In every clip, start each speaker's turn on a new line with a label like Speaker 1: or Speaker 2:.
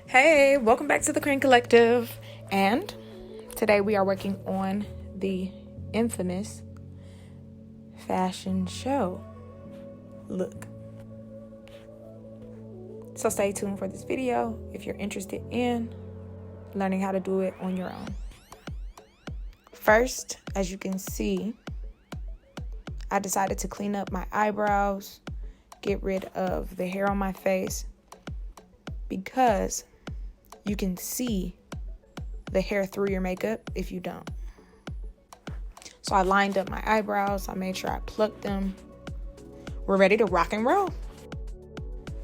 Speaker 1: Hey, welcome back to the Crane Collective. And today we are working on the infamous fashion show look. So stay tuned for this video if you're interested in learning how to do it on your own. First, as you can see, I decided to clean up my eyebrows, get rid of the hair on my face, because you can see the hair through your makeup if you don't. So I lined up my eyebrows. I made sure I plucked them. We're ready to rock and roll.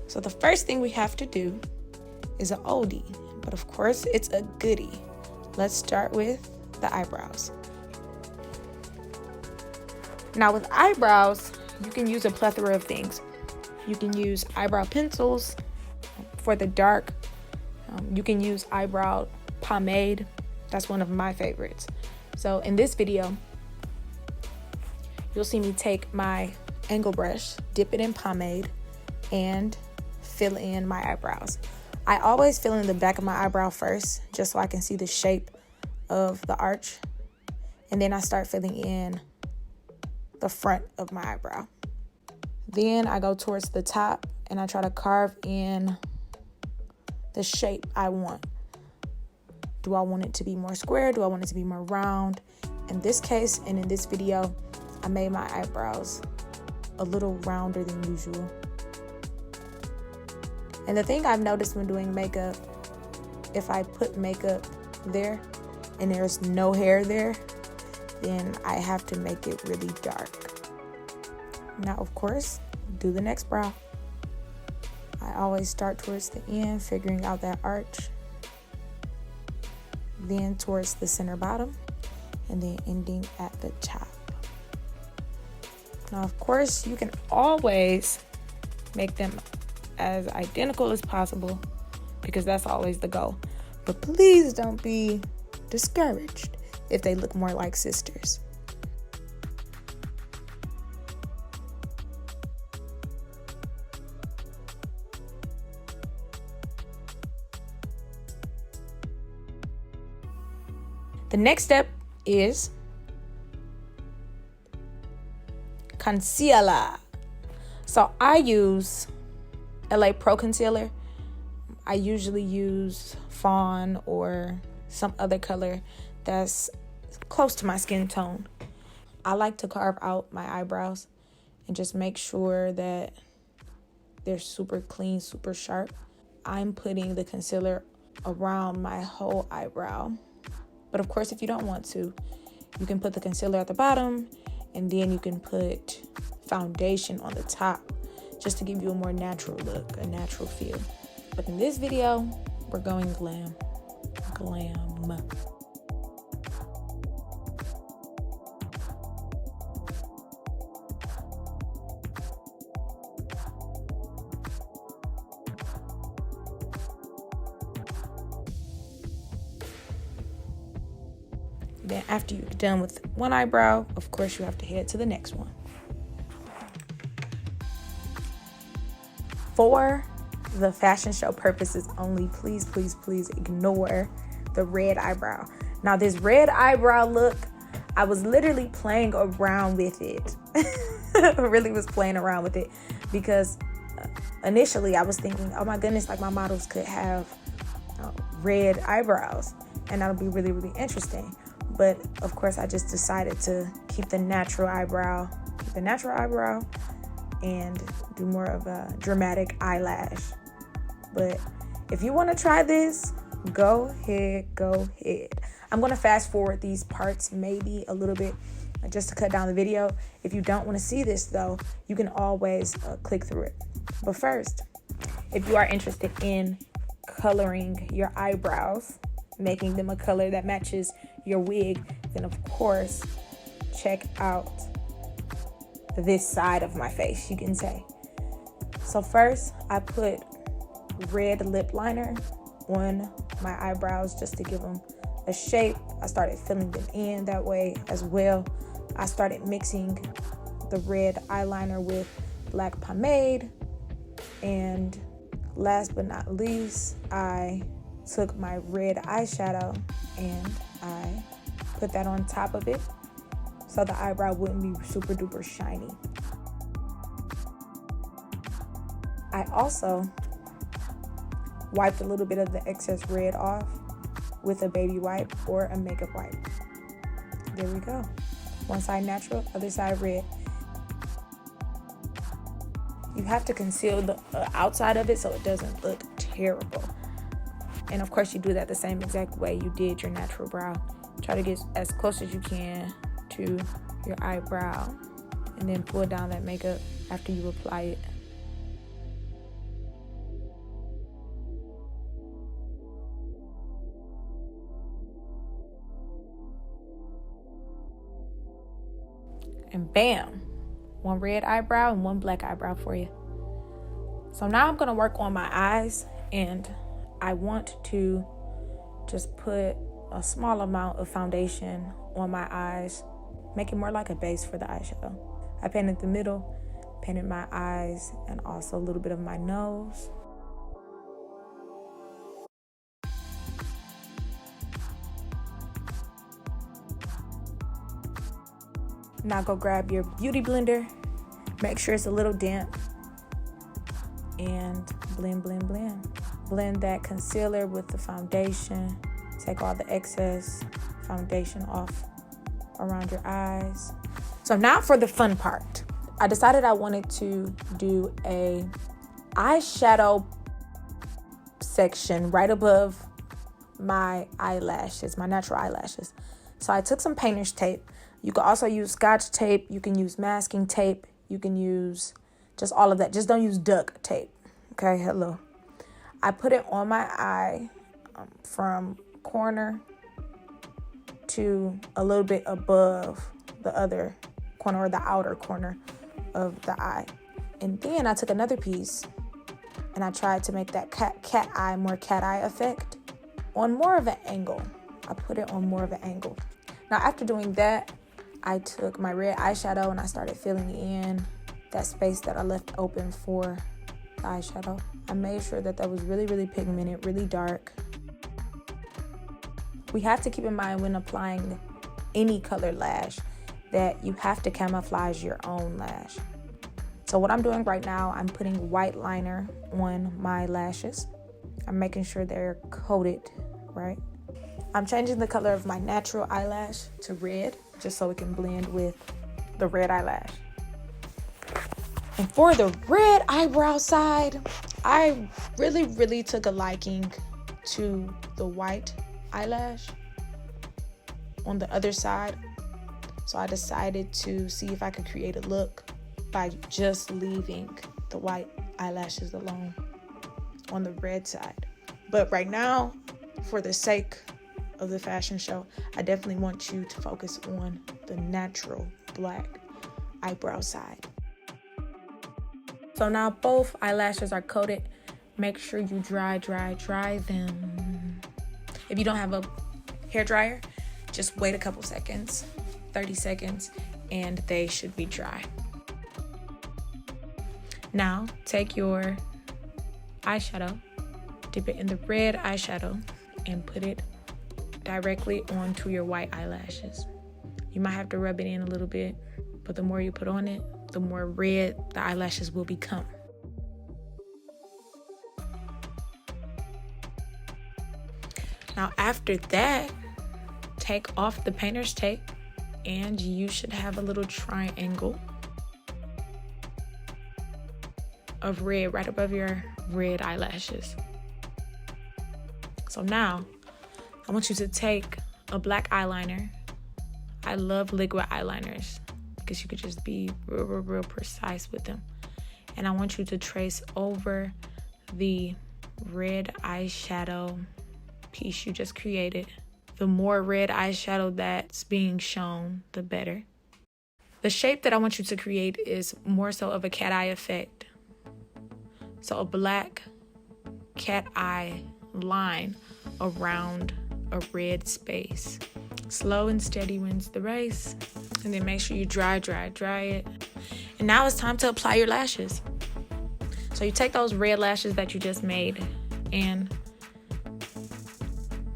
Speaker 1: So the first thing we have to do is an oldie, but of course it's a goodie. Let's start with the eyebrows. Now with eyebrows, you can use a plethora of things. You can use eyebrow pencils for the dark. You can use eyebrow pomade. That's one of my favorites. So in this video, you'll see me take my angle brush, dip it in pomade, and fill in my eyebrows. I always fill in the back of my eyebrow first, just so I can see the shape of the arch. And then I start filling in the front of my eyebrow. Then I go towards the top and I try to carve in the shape I want. Do I want it to be more square? Do I want it to be more round? In this case, and in this video, I made my eyebrows a little rounder than usual. And the thing I've noticed when doing makeup, if I put makeup there and there's no hair there, then I have to make it really dark. Now, of course, do the next brow. I always start towards the end, figuring out that arch, then towards the center bottom, and then ending at the top. Now, of course, you can always make them as identical as possible, because that's always the goal. But please don't be discouraged if they look more like sisters. The next step is concealer. So I use LA Pro concealer. I usually use fawn or some other color that's close to my skin tone. I like to carve out my eyebrows and just make sure that they're super clean, super sharp. I'm putting the concealer around my whole eyebrow. But of course, if you don't want to, you can put the concealer at the bottom and then you can put foundation on the top just to give you a more natural look, a natural feel. But in this video, we're going glam. Glam. Then after you're done with one eyebrow, of course you have to head to the next one. For the fashion show purposes only, please ignore the red eyebrow. Now this red eyebrow look, I was literally playing around with it. I really was playing around with it because initially I was thinking, oh my goodness, like my models could have red eyebrows and that'll be really interesting. But of course, I just decided to keep the natural eyebrow, and do more of a dramatic eyelash. But if you want to try this, go ahead. I'm going to fast forward these parts maybe a little bit just to cut down the video. If you don't want to see this though, you can always click through it. But first, if you are interested in coloring your eyebrows, making them a color that matches your wig, then of course check out this side of my face, you can say. So first I put red lip liner on my eyebrows just to give them a shape. I started filling them in that way as well. I started mixing the red eyeliner with black pomade and last but not least, I took my red eyeshadow and I put that on top of it so the eyebrow wouldn't be super duper shiny. I also wiped a little bit of the excess red off with a baby wipe or a makeup wipe. There we go. One side natural, other side red. You have to conceal the outside of it so it doesn't look terrible. And of course you do that the same exact way you did your natural brow. Try to get as close as you can to your eyebrow and then pull down that makeup after you apply it. And bam, one red eyebrow and one black eyebrow for you. So now I'm gonna work on my eyes, and I want to just put a small amount of foundation on my eyes, make it more like a base for the eyeshadow. I painted the middle, painted my eyes, and also a little bit of my nose. Now go grab your beauty blender, make sure it's a little damp, and blend, blend, blend. Blend that concealer with the foundation. Take all the excess foundation off around your eyes. So now for the fun part. I decided I wanted to do a eyeshadow section right above my eyelashes, my natural eyelashes. So I took some painter's tape. You can also use Scotch tape. You can use masking tape. You can use just all of that. Just don't use duct tape. Okay, hello. I put it on my eye from corner to a little bit above the other corner or the outer corner of the eye. And then I took another piece and I tried to make that cat eye, more cat eye effect on more of an angle. I put it on more of an angle. Now after doing that, I took my red eyeshadow and I started filling in that space that I left open for the eyeshadow. I made sure that was really, really pigmented, really dark. We have to keep in mind when applying any colored lash that you have to camouflage your own lash. So what I'm doing right now, I'm putting white liner on my lashes. I'm making sure they're coated, right? I'm changing the color of my natural eyelash to red, just so it can blend with the red eyelash. And for the red eyebrow side, I really took a liking to the white eyelash on the other side. So I decided to see if I could create a look by just leaving the white eyelashes alone on the red side. But right now, for the sake of the fashion show, I definitely want you to focus on the natural black eyebrow side. So now both eyelashes are coated. Make sure you dry them. If you don't have a hair dryer, just wait a couple seconds, 30 seconds, and they should be dry. Now take your eyeshadow, dip it in the red eyeshadow, and put it directly onto your white eyelashes. You might have to rub it in a little bit, but the more you put on it, the more red the eyelashes will become. Now after that, take off the painter's tape and you should have a little triangle of red right above your red eyelashes. So now I want you to take a black eyeliner. I love liquid eyeliners because you could just be real precise with them. And I want you to trace over the red eyeshadow piece you just created. The more red eyeshadow that's being shown, the better. The shape that I want you to create is more so of a cat eye effect. So a black cat eye line around a red space. Slow and steady wins the race. And then make sure you dry it. And now it's time to apply your lashes. So So you take those red lashes that you just made, and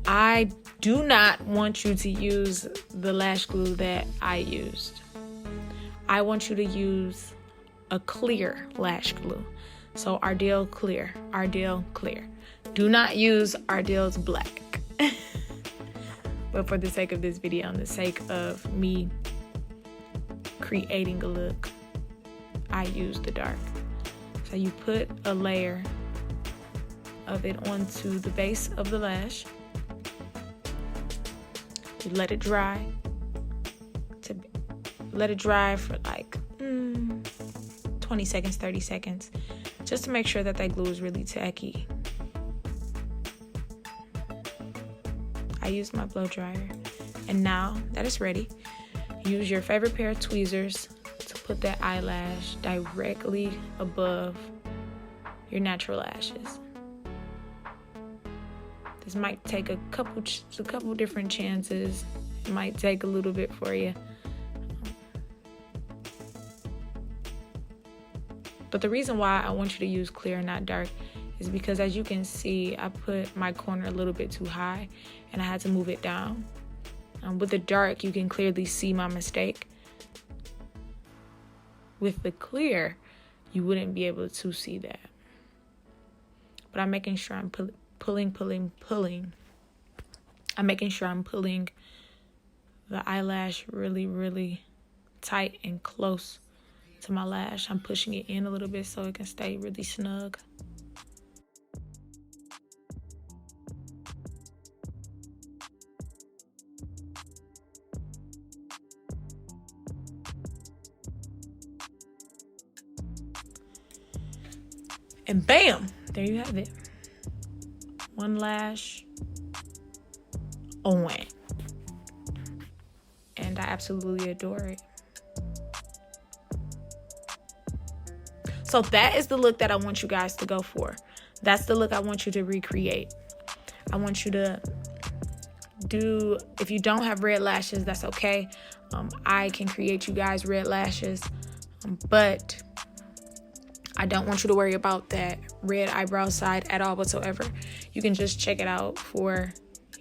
Speaker 1: I do not want you to use the lash glue that I used. I want you to use a clear lash glue. So Ardell clear, Ardell clear. Do not use Ardell's black. But for the sake of this video, and the sake of me creating a look, I use the dark. So you put a layer of it onto the base of the lash. You let it dry. Let it dry for like 20 seconds, 30 seconds, just to make sure that that glue is really tacky. I used my blow dryer, and now that it's ready, use your favorite pair of tweezers to put that eyelash directly above your natural lashes. This might take a couple different chances. It might take a little bit for you. But the reason why I want you to use clear and not dark is because, as you can see, I put my corner a little bit too high and I had to move it down. With the dark, you can clearly see my mistake. With the clear, you wouldn't be able to see that. But I'm making sure I'm pulling. I'm making sure I'm pulling the eyelash really, really tight and close to my lash. I'm pushing it in a little bit so it can stay really snug. And bam, there you have it. One lash on. And I absolutely adore it. So that is the look that I want you guys to go for. That's the look I want you to recreate. I want you to do, if you don't have red lashes, that's okay. I can create you guys red lashes, but I don't want you to worry about that red eyebrow side at all whatsoever. You can just check it out for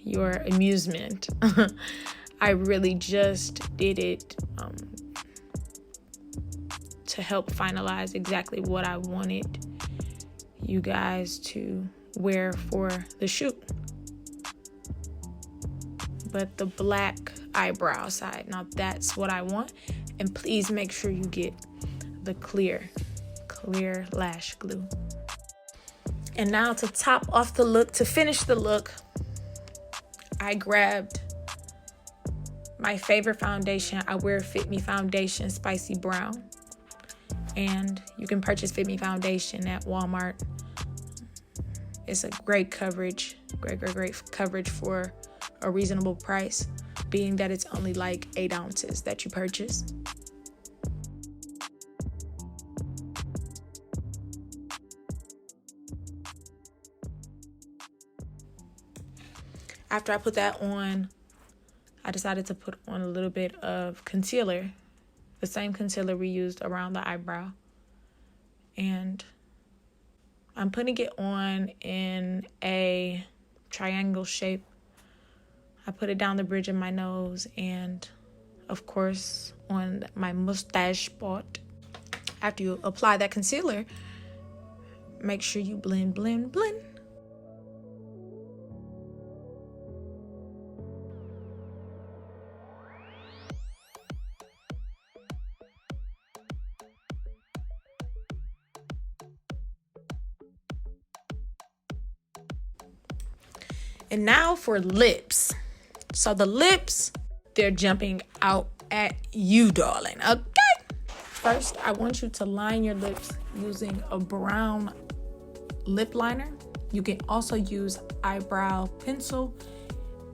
Speaker 1: your amusement. I really just did it to help finalize exactly what I wanted you guys to wear for the shoot. But the black eyebrow side, now that's what I want. And please make sure you get the clear lash glue. And now to top off the look, to finish the look, I grabbed my favorite foundation. I wear Fit Me foundation, Spicy Brown. And you can purchase Fit Me foundation at Walmart. It's a great coverage, great coverage for a reasonable price, being that it's only like 8 ounces that you purchase. After I put that on, I decided to put on a little bit of concealer, the same concealer we used around the eyebrow. And I'm putting it on in a triangle shape. I put it down the bridge of my nose and, of course, on my mustache spot. After you apply that concealer, make sure you blend, blend, blend. And now for lips. So the lips, they're jumping out at you, darling, okay? First, I want you to line your lips using a brown lip liner. You can also use eyebrow pencil,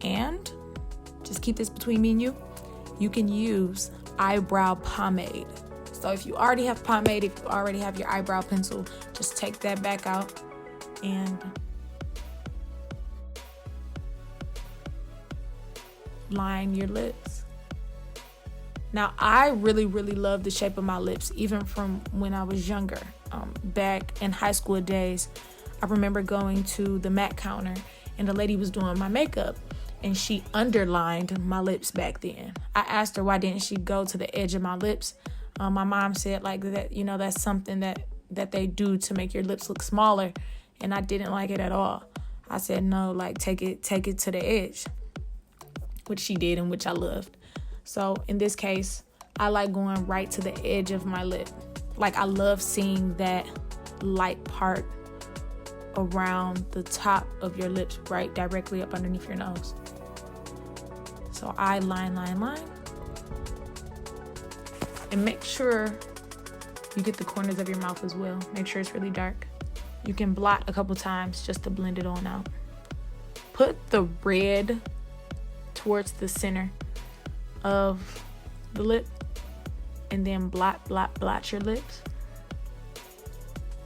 Speaker 1: and just keep this between me and you can use eyebrow pomade. So if you already have pomade, if you already have your eyebrow pencil, just take that back out and line your lips. Now, I really love the shape of my lips, even from when I was younger. back in high school days, I remember going to the MAC counter and the lady was doing my makeup and she underlined my lips back then. I asked her why didn't she go to the edge of my lips. My mom said like that, you know, that's something that they do to make your lips look smaller, and I didn't like it at all. I said no, like take it to the edge, which she did and which I loved. So in this case, I like going right to the edge of my lip. Like I love seeing that light part around the top of your lips, right directly up underneath your nose. So I line. And make sure you get the corners of your mouth as well. Make sure it's really dark. You can blot a couple times just to blend it on out. Put the red towards the center of the lip and then blot your lips.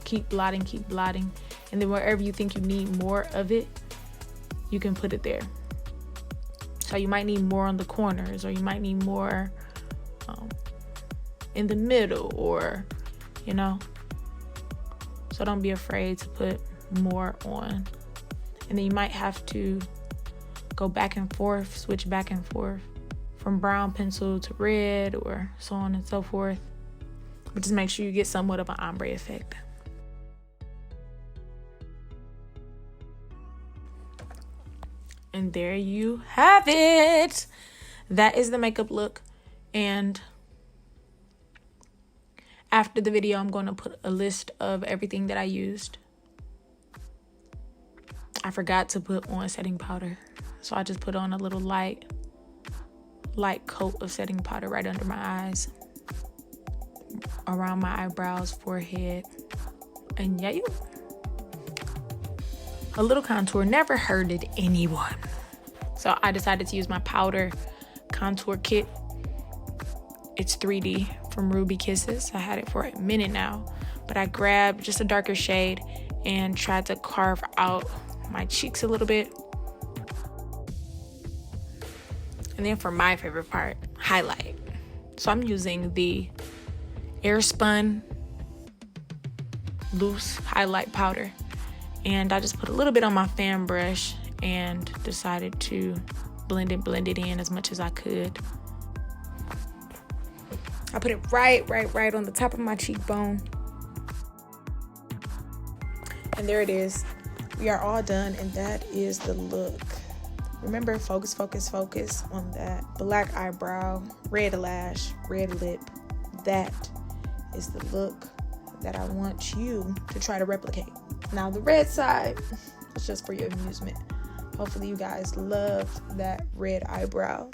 Speaker 1: Keep blotting. And then wherever you think you need more of it, you can put it there. So you might need more on the corners, or you might need more in the middle, or, you know. So don't be afraid to put more on. And then you might have to go back and forth, switch back and forth from brown pencil to red, or so on and so forth. But just make sure you get somewhat of an ombre effect. And there you have it. That is the makeup look. And after the video, I'm going to put a list of everything that I used. I forgot to put on setting powder, so I just put on a little light coat of setting powder right under my eyes, around my eyebrows, forehead, and yeah, a little contour never hurted anyone. So I decided to use my powder contour kit. It's 3D from Ruby Kisses. I had it for a minute now, but I grabbed just a darker shade and tried to carve out my cheeks a little bit. And then for my favorite part, highlight. So I'm using the Airspun loose highlight powder, and I just put a little bit on my fan brush and decided to blend it in as much as I could. I put it right on the top of my cheekbone. And there it is. We are all done, and that is the look. Remember, focus on that black eyebrow, red lash, red lip. That is the look that I want you to try to replicate. Now the red side is just for your amusement. Hopefully you guys loved that red eyebrow.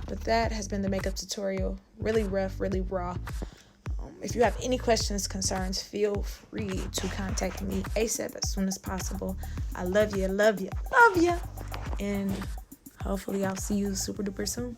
Speaker 1: But that has been the makeup tutorial. Really rough, really raw. If you have any questions, concerns, feel free to contact me ASAP as soon as possible. I love you. And hopefully I'll see you super duper soon.